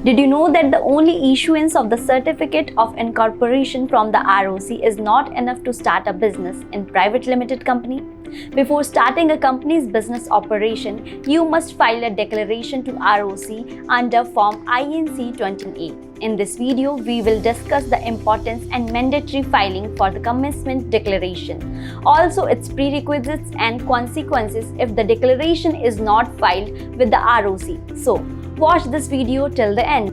Did you know that the only issuance of the Certificate of Incorporation from the ROC is not enough to start a business in private limited company? Before starting a company's business operation, you must file a declaration to ROC under Form INC-20A. In this video, we will discuss the importance and mandatory filing for the commencement declaration. Also, its prerequisites and consequences if the declaration is not filed with the ROC. So, watch this video till the end.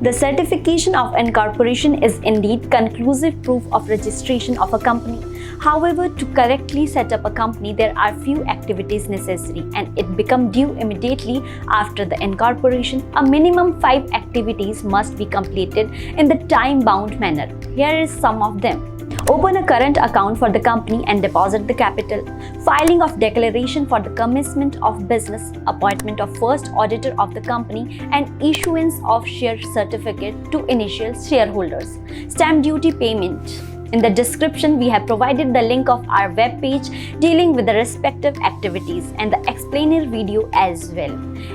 The Certification of Incorporation is indeed conclusive proof of registration of a company. However, to correctly set up a company, there are few activities necessary and it becomes due immediately after the incorporation. A minimum 5 activities must be completed in the time-bound manner. Here is some of them. Open a current account for the company and deposit the capital. Filing of declaration for the commencement of business, appointment of first auditor of the company, and issuance of share certificate to initial shareholders. Stamp duty payment. In the description, we have provided the link of our web page dealing with the respective activities and the explainer video as well.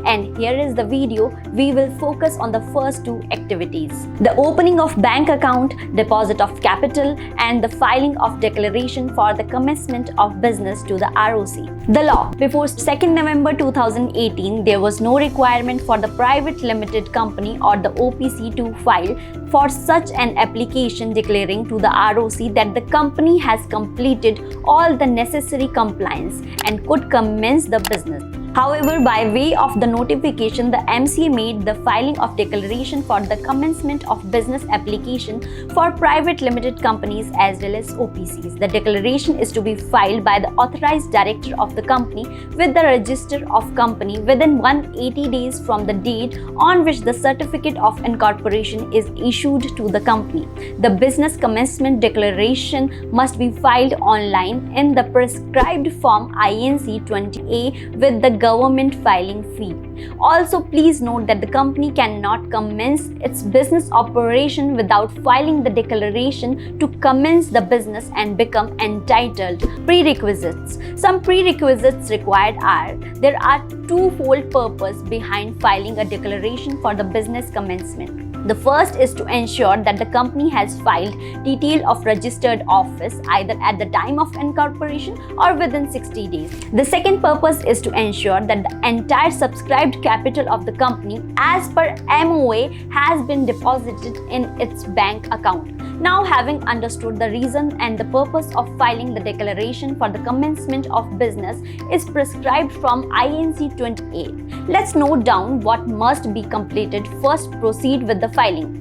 And here is the video. We will focus on the first 2 activities: the opening of bank account, deposit of capital, and the filing of declaration for the commencement of business to the ROC. The law. Before 2nd November 2018, there was no requirement for the private limited company or the OPC to file for such an application declaring to the ROC that the company has completed all the necessary compliance and could commence the business. However, by way of the notification, the MCA made the filing of declaration for the commencement of business application for private limited companies as well as OPCs. The declaration is to be filed by the authorized director of the company with the register of company within 180 days from the date on which the certificate of incorporation is issued to the company. The business commencement declaration must be filed online in the prescribed Form INC-20A with the government filing fee. Also, please note that the company cannot commence its business operation without filing the declaration to commence the business and become entitled. Prerequisites. Some prerequisites required are: there are twofold purpose behind filing a declaration for the business commencement. The first is to ensure that the company has filed detail of registered office either at the time of incorporation or within 60 days. The second purpose is to ensure that the entire subscribed capital of the company as per MOA has been deposited in its bank account. Now, having understood the reason and the purpose of filing the declaration for the commencement of business is prescribed from INC-20A, let's note down what must be completed. First, proceed with the filing.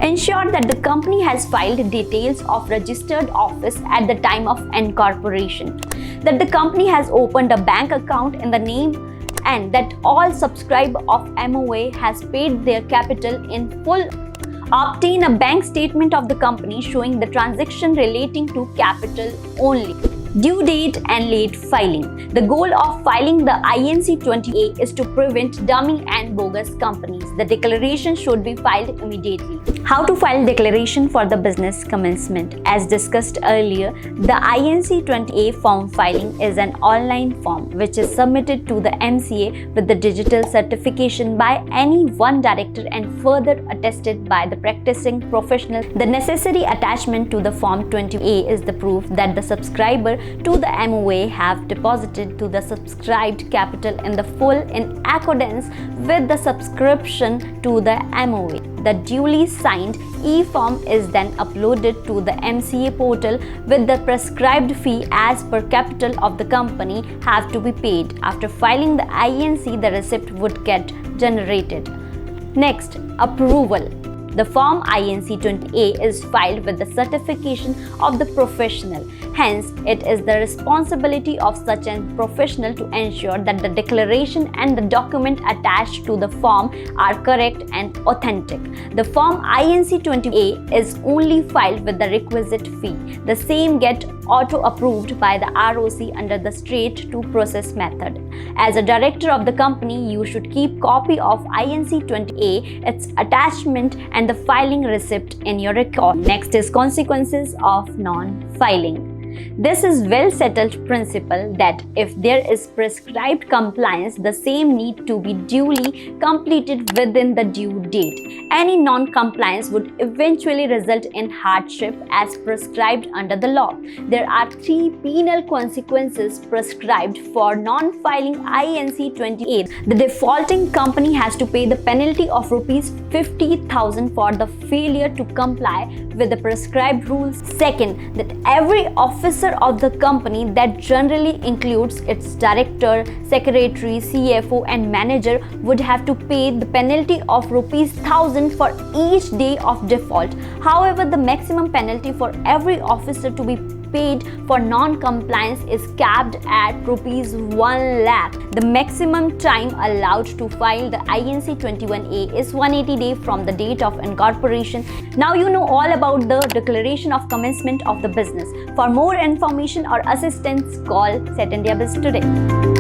Ensure that the company has filed details of registered office at the time of incorporation, that the company has opened a bank account in the name, and that all subscribers of MOA has paid their capital in full. Obtain a bank statement of the company showing the transaction relating to capital only. Due date and late filing. The goal of filing the INC-20A is to prevent dummy and bogus companies. The declaration should be filed immediately. How to file declaration for the business commencement? As discussed earlier, the INC-20A form filing is an online form which is submitted to the MCA with the digital certification by any one director and further attested by the practicing professional. The necessary attachment to the Form 20A is the proof that the subscriber to the MOA have deposited to the subscribed capital in the full in accordance with the subscription to the MOA. The duly signed e-form is then uploaded to the MCA portal with the prescribed fee as per capital of the company have to be paid. After filing the INC, the receipt would get generated. Next, approval. The Form INC-20A is filed with the certification of the professional. Hence, it is the responsibility of such a professional to ensure that the declaration and the document attached to the form are correct and authentic. The Form INC-20A is only filed with the requisite fee. The same gets auto-approved by the ROC under the straight-to-process method. As a director of the company, you should keep copy of INC-20A, its attachment, and the filing receipt in your record. Next is consequences of non-filing. This is well settled principle that if there is prescribed compliance, the same need to be duly completed within the due date. Any non-compliance would eventually result in hardship as prescribed under the law. There are 3 penal consequences prescribed for non-filing INC-20A. The defaulting company has to pay the penalty of rupees 50,000 for the failure to comply with the prescribed rules. Second, that every officer of the company, that generally includes its director, secretary, CFO and manager, would have to pay the penalty of rupees 1,000 for each day of default. However, the maximum penalty for every officer to be paid for non-compliance is capped at rupees 1 lakh. The maximum time allowed to file the INC-21A is 180 days from the date of incorporation. Now you know all about the declaration of commencement of the business. For more information or assistance, call Setindiabiz today.